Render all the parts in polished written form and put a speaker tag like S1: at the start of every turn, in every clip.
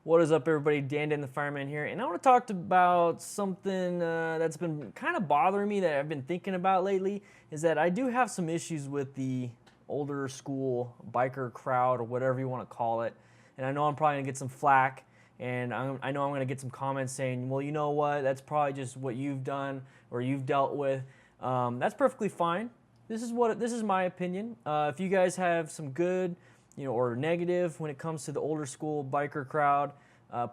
S1: What is up, everybody? DanDanTheFireman here, and I want to talk about something that's been kind of bothering me that I've been thinking about lately, is that I do have some issues with the older school biker crowd, or whatever you want to call it, and I know I'm probably going to get some flack, and I know I'm going to get some comments saying, well, you know what, that's probably just what you've done or you've dealt with. That's perfectly fine. This is my opinion. If you guys have some good or negative when it comes to the older school biker crowd,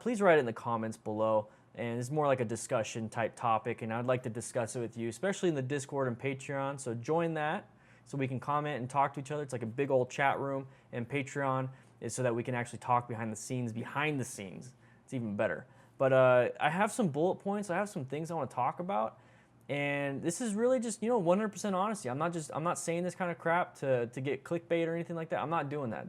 S1: please write it in the comments below. And it's more like a discussion type topic, and I'd like to discuss it with you, especially in the Discord and Patreon. So join that so we can comment and talk to each other. It's like a big old chat room, and Patreon is so that we can actually talk behind the scenes. It's even better. But I have some bullet points. I have some things I want to talk about. And this is really just, 100% honesty. I'm not saying this kind of crap to get clickbait or anything like that. I'm not doing that.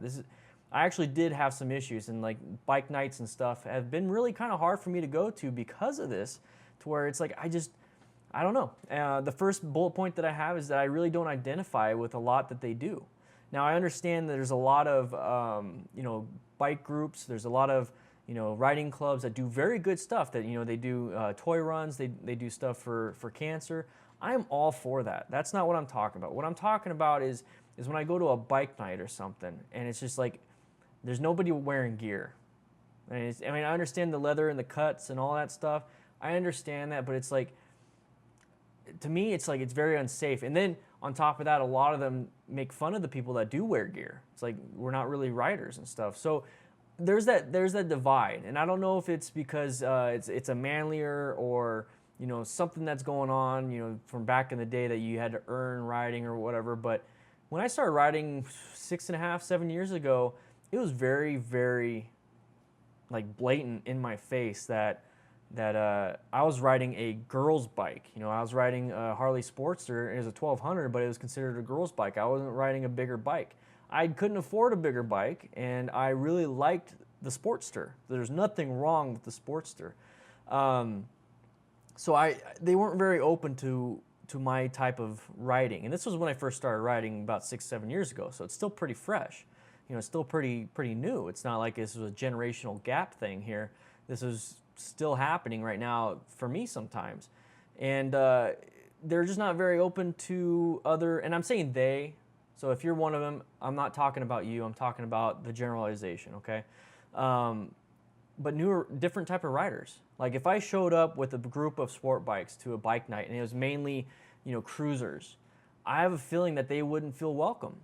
S1: I actually did have some issues, and like bike nights and stuff have been really kind of hard for me to go to because of this, to where it's like, I don't know. The first bullet point that I have is that I really don't identify with a lot that they do. Now, I understand that there's a lot of, bike groups. There's a lot of, riding clubs that do very good stuff, that, they do toy runs, they do stuff for cancer. I am all for that. That's not what I'm talking about. What I'm talking about is when I go to a bike night or something, and it's just like, there's nobody wearing gear. I mean, I understand the leather and the cuts and all that stuff. I understand that, but it's like, to me, it's like, it's very unsafe. And then on top of that, a lot of them make fun of the people that do wear gear. It's like, we're not really riders and stuff. So there's that divide, and I don't know if it's because it's a manlier or something that's going on from back in the day that you had to earn riding or whatever. But when I started riding 6.5, 7 years ago, it was very, very like blatant in my face that I was riding a girl's bike. I was riding a Harley Sportster. It was a 1200, but it was considered a girl's bike. I wasn't riding a bigger bike. I couldn't afford a bigger bike, and I really liked the Sportster. There's nothing wrong with the Sportster. So they weren't very open to my type of riding. And this was when I first started riding about 6, 7 years ago. So it's still pretty fresh. It's still pretty new. It's not like this was a generational gap thing here. This is still happening right now for me sometimes. And they're just not very open to other, and I'm saying they. So if you're one of them, I'm not talking about you. I'm talking about the generalization, okay? But different type of riders. Like if I showed up with a group of sport bikes to a bike night, and it was mainly, cruisers, I have a feeling that they wouldn't feel welcome.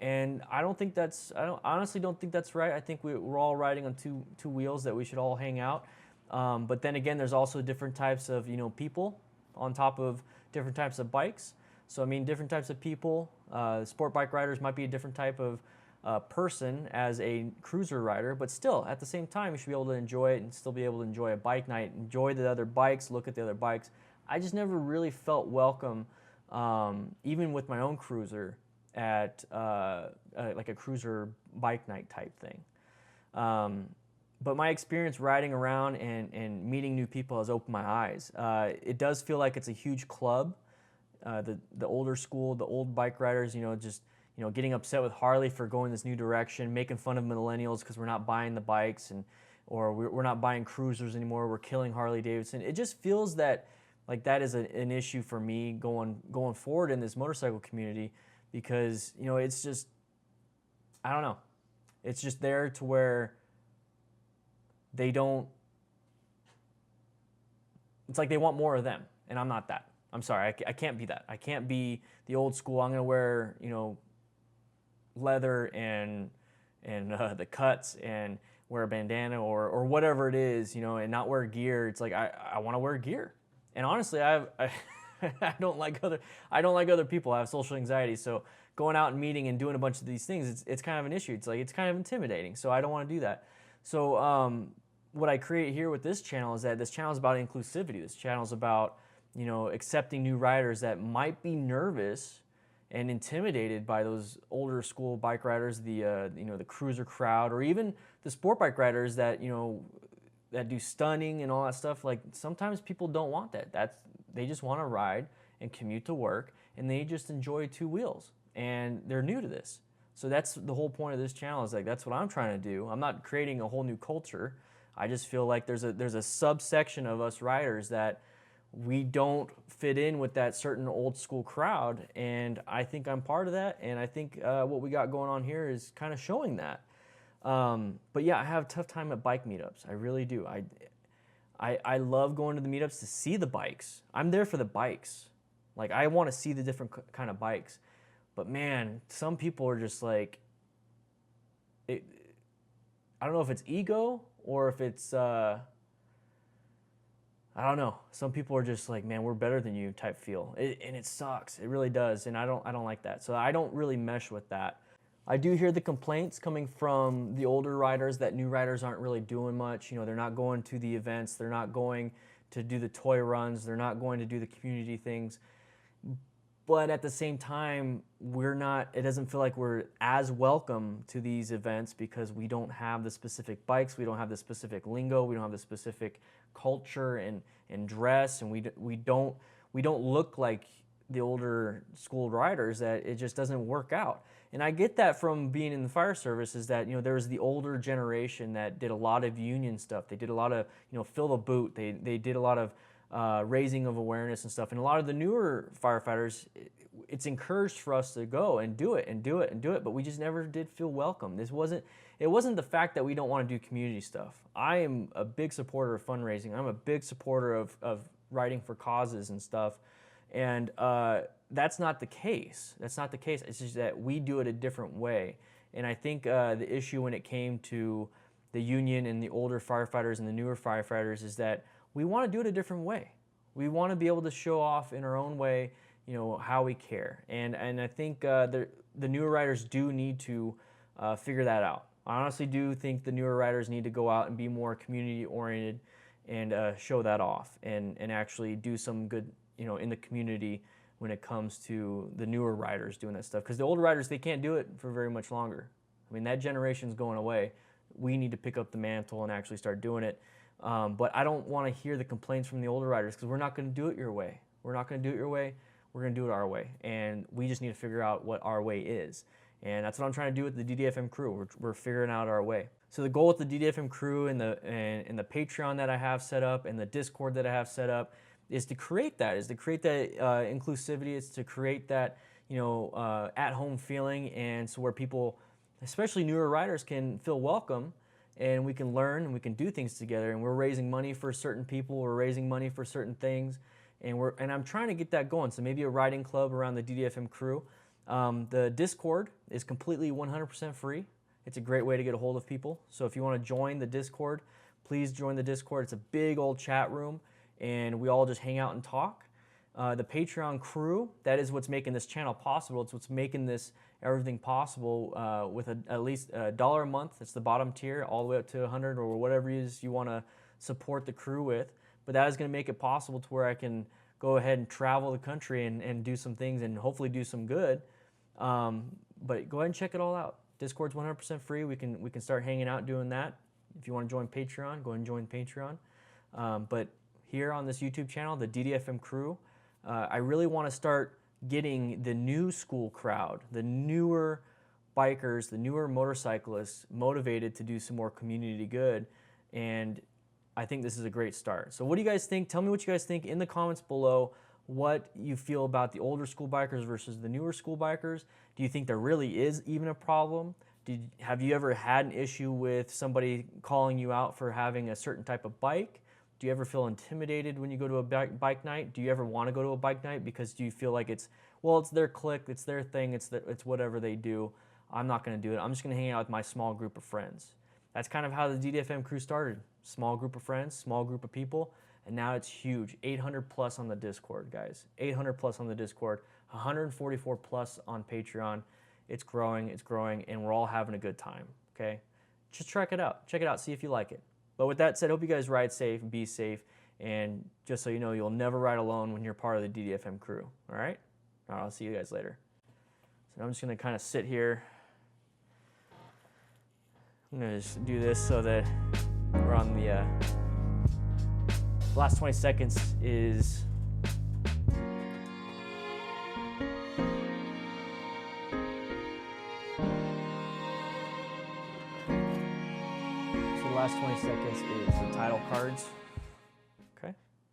S1: And I honestly don't think that's right. I think we're all riding on two wheels, that we should all hang out. But then again, there's also different types of, people on top of different types of bikes. So I mean, different types of people. Sport bike riders might be a different type of person as a cruiser rider, but still, at the same time, you should be able to enjoy it and still be able to enjoy a bike night, enjoy the other bikes, look at the other bikes. I just never really felt welcome, even with my own cruiser, at like a cruiser bike night type thing. But my experience riding around and meeting new people has opened my eyes. It does feel like it's a huge club. The older school, the old bike riders, just getting upset with Harley for going this new direction, making fun of millennials because we're not buying the bikes, or we're not buying cruisers anymore. We're killing Harley Davidson. It just feels that like that is an issue for me going forward in this motorcycle community, because it's just, I don't know, it's just there to where they don't. It's like they want more of them, and I'm not that. I'm sorry, I can't be that. I can't be the old school. I'm gonna wear, leather and the cuts, and wear a bandana or whatever it is, and not wear gear. It's like I want to wear gear, and honestly, I don't like other people. I have social anxiety, so going out and meeting and doing a bunch of these things, it's kind of an issue. It's like, it's kind of intimidating, so I don't want to do that. So what I create here with this channel is that this channel is about inclusivity. This channel is about accepting new riders that might be nervous and intimidated by those older school bike riders, the cruiser crowd, or even the sport bike riders that that do stunning and all that stuff. Like, sometimes people don't want that. They just want to ride and commute to work, and they just enjoy two wheels, and they're new to this. So that's the whole point of this channel, is like, that's what I'm trying to do. I'm not creating a whole new culture. I just feel like there's a subsection of us riders that we don't fit in with that certain old school crowd, and I think I'm part of that, and I think what we got going on here is kind of showing that. But yeah, I have a tough time at bike meetups. I really do. I love going to the meetups to see the bikes. I'm there for the bikes. Like, I want to see the different kind of bikes. But man, some people are just like, I don't know if it's ego or if it's, I don't know. Some people are just like, man, we're better than you type feel. And it sucks. It really does. And I don't like that. So I don't really mesh with that. I do hear the complaints coming from the older riders that new riders aren't really doing much. You know, they're not going to the events. They're not going to do the toy runs. They're not going to do the community things. But at the same time, it doesn't feel like we're as welcome to these events because we don't have the specific bikes, we don't have the specific lingo, we don't have the specific culture and dress, and we don't look like the older school riders, that it just doesn't work out. And I get that from being in the fire service, is that, you know, there was the older generation that did a lot of union stuff. They did a lot of, you know, fill the boot. They did a lot of raising of awareness and stuff. And a lot of the newer firefighters, it's encouraged for us to go and do it and do it and do it, but we just never did feel welcome. It wasn't the fact that we don't want to do community stuff. I am a big supporter of fundraising. I'm a big supporter of writing for causes and stuff. And that's not the case. That's not the case. It's just that we do it a different way. And I think the issue when it came to the union and the older firefighters and the newer firefighters is that we want to do it a different way. We want to be able to show off in our own way, you know, how we care. And I think the newer riders do need to figure that out. I honestly do think the newer riders need to go out and be more community oriented and show that off and actually do some good, you know, in the community when it comes to the newer riders doing that stuff. Because the older riders, they can't do it for very much longer. I mean, that generation's going away. We need to pick up the mantle and actually start doing it. But I don't want to hear the complaints from the older riders because we're not going to do it your way. We're not going to do it your way. We're going to do it our way. And we just need to figure out what our way is. And that's what I'm trying to do with the DDFM crew. We're figuring out our way. So the goal with the DDFM crew and the Patreon that I have set up and the Discord that I have set up is to create that, inclusivity. It's to create that, you know, at-home feeling, and so where people, especially newer riders, can feel welcome, and we can learn and we can do things together. And we're raising money for certain people. We're raising money for certain things, and I'm trying to get that going. So maybe a riding club around the DDFM crew. The Discord is completely 100% free. It's a great way to get a hold of people. So if you want to join the Discord, please join the Discord. It's a big old chat room, and we all just hang out and talk. The Patreon crew, that is what's making this channel possible. It's what's making this everything possible with at least $1 a month. It's the bottom tier, all the way up to 100 or whatever it is you want to support the crew with. But that is going to make it possible to where I can go ahead and travel the country and do some things and hopefully do some good. But go ahead and check it all out. Discord's 100% free. We can start hanging out doing that. If you want to join Patreon, go ahead and join Patreon. But here on this YouTube channel, the DDFM crew, I really want to start getting the new school crowd, the newer bikers, the newer motorcyclists motivated to do some more community good. And I think this is a great start. So what do you guys think? Tell me what you guys think in the comments below, what you feel about the older school bikers versus the newer school bikers. Do you think there really is even a problem? Have you ever had an issue with somebody calling you out for having a certain type of bike? Do you ever feel intimidated when you go to a bike night? Do you ever want to go to a bike night because do you feel like it's their clique, it's their thing, it's whatever they do. I'm not going to do it. I'm just going to hang out with my small group of friends. That's kind of how the DDFM crew started. Small group of friends, small group of people, and now it's huge. 800 plus on the Discord, guys. 800 plus on the Discord, 144 plus on Patreon. It's growing, and we're all having a good time, okay? Just check it out. Check it out, see if you like it. But with that said, hope you guys ride safe, be safe, and just so you know, you'll never ride alone when you're part of the DDFM crew, all right? All right, I'll see you guys later. So I'm just gonna kind of sit here. I'm gonna just do this so that we're on the last 20 seconds is next 20 seconds is the title cards.